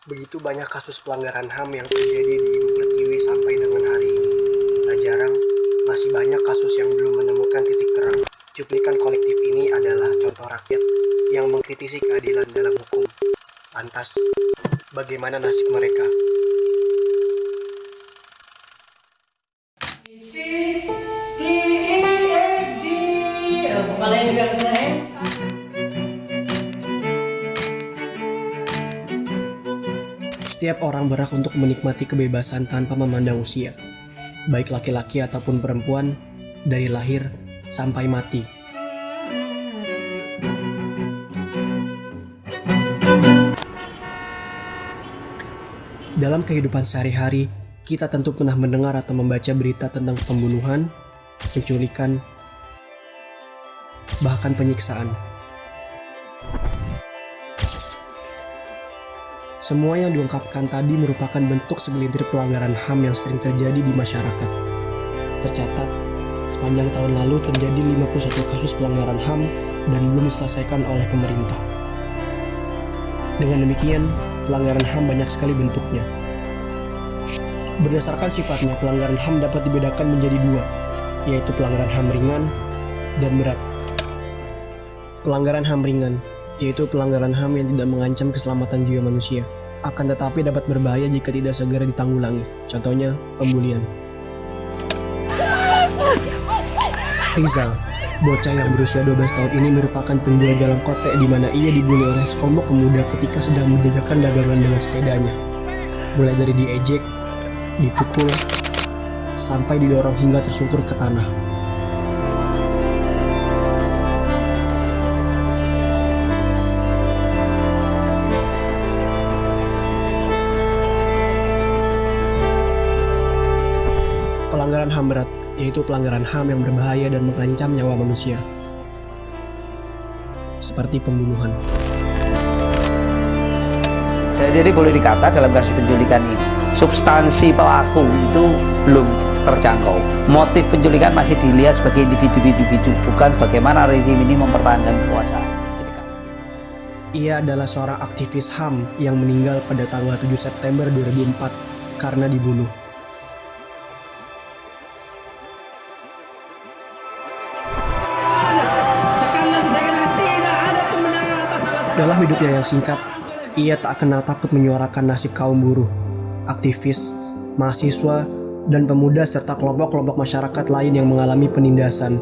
Begitu banyak kasus pelanggaran HAM yang terjadi di Ibu Pertiwi sampai dengan hari ini. Tak jarang, masih banyak kasus yang belum menemukan titik terang. Cuplikan kolektif ini adalah contoh rakyat yang mengkritisi keadilan dalam hukum. Lantas, bagaimana nasib mereka? Setiap orang berhak untuk menikmati kebebasan tanpa memandang usia, baik laki-laki ataupun perempuan, dari lahir sampai mati. Dalam kehidupan sehari-hari, kita tentu pernah mendengar atau membaca berita tentang pembunuhan, penculikan, bahkan penyiksaan. Semua yang diungkapkan tadi merupakan bentuk segelintir pelanggaran HAM yang sering terjadi di masyarakat. Tercatat, sepanjang tahun lalu terjadi 51 kasus pelanggaran HAM dan belum diselesaikan oleh pemerintah. Dengan demikian, pelanggaran HAM banyak sekali bentuknya. Berdasarkan sifatnya, pelanggaran HAM dapat dibedakan menjadi dua, yaitu pelanggaran HAM ringan dan berat. Pelanggaran HAM ringan yaitu pelanggaran HAM yang tidak mengancam keselamatan jiwa manusia, akan tetapi dapat berbahaya jika tidak segera ditanggulangi. Contohnya, pembulian. Rizal, bocah yang berusia 12 tahun ini merupakan penjual jalan kotek di mana ia dibully oleh sekelompok pemuda ketika sedang menjajakan dagangan dengan sepedanya. Mulai dari diejek, dipukul, sampai didorong hingga tersungkur ke tanah. Pelanggaran HAM berat, yaitu pelanggaran HAM yang berbahaya dan mengancam nyawa manusia, seperti pembunuhan. Jadi boleh dikata dalam kasus penculikan ini, substansi pelaku itu belum terjangkau. Motif penculikan masih dilihat sebagai individu-individu, bukan bagaimana rezim ini mempertahankan kekuasaan. Ia adalah seorang aktivis HAM yang meninggal pada tanggal 7 September 2004 karena dibunuh. Dalam hidupnya yang singkat, ia tak kenal takut menyuarakan nasib kaum buruh, aktivis, mahasiswa, dan pemuda serta kelompok-kelompok masyarakat lain yang mengalami penindasan.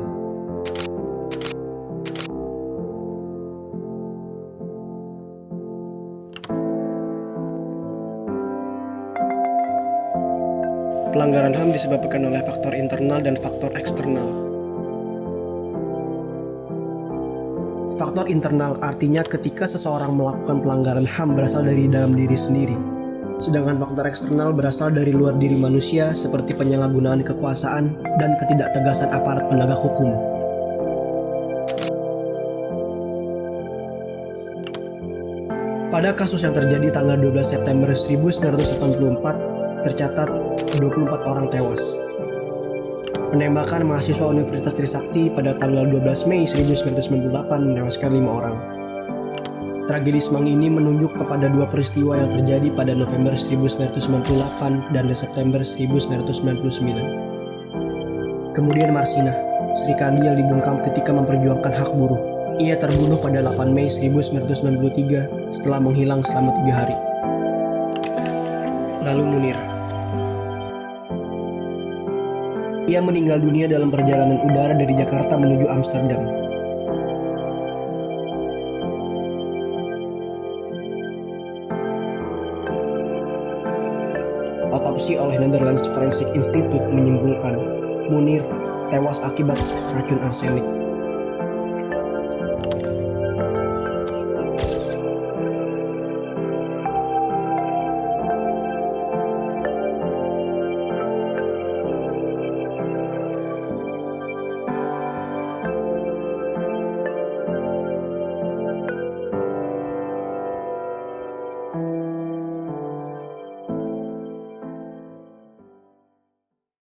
Pelanggaran HAM disebabkan oleh faktor internal dan faktor eksternal. Faktor internal artinya ketika seseorang melakukan pelanggaran HAM berasal dari dalam diri sendiri. Sedangkan faktor eksternal berasal dari luar diri manusia seperti penyalahgunaan kekuasaan dan ketidaktegasan aparat penegak hukum. Pada kasus yang terjadi tanggal 12 September 1984, tercatat 24 orang tewas. Penembakan mahasiswa Universitas Trisakti pada tanggal 12 Mei 1998 menewaskan 5 orang. Tragedi Semang ini menunjuk kepada dua peristiwa yang terjadi pada November 1998 dan September 1999. Kemudian Marsinah, Sri Kandi yang dibungkam ketika memperjuangkan hak buruh. Ia terbunuh pada 8 Mei 1993 setelah menghilang selama 3 hari. Lalu Munir. Ia meninggal dunia dalam perjalanan udara dari Jakarta menuju Amsterdam. Otopsi oleh Netherlands Forensic Institute menyimpulkan Munir tewas akibat racun arsenik.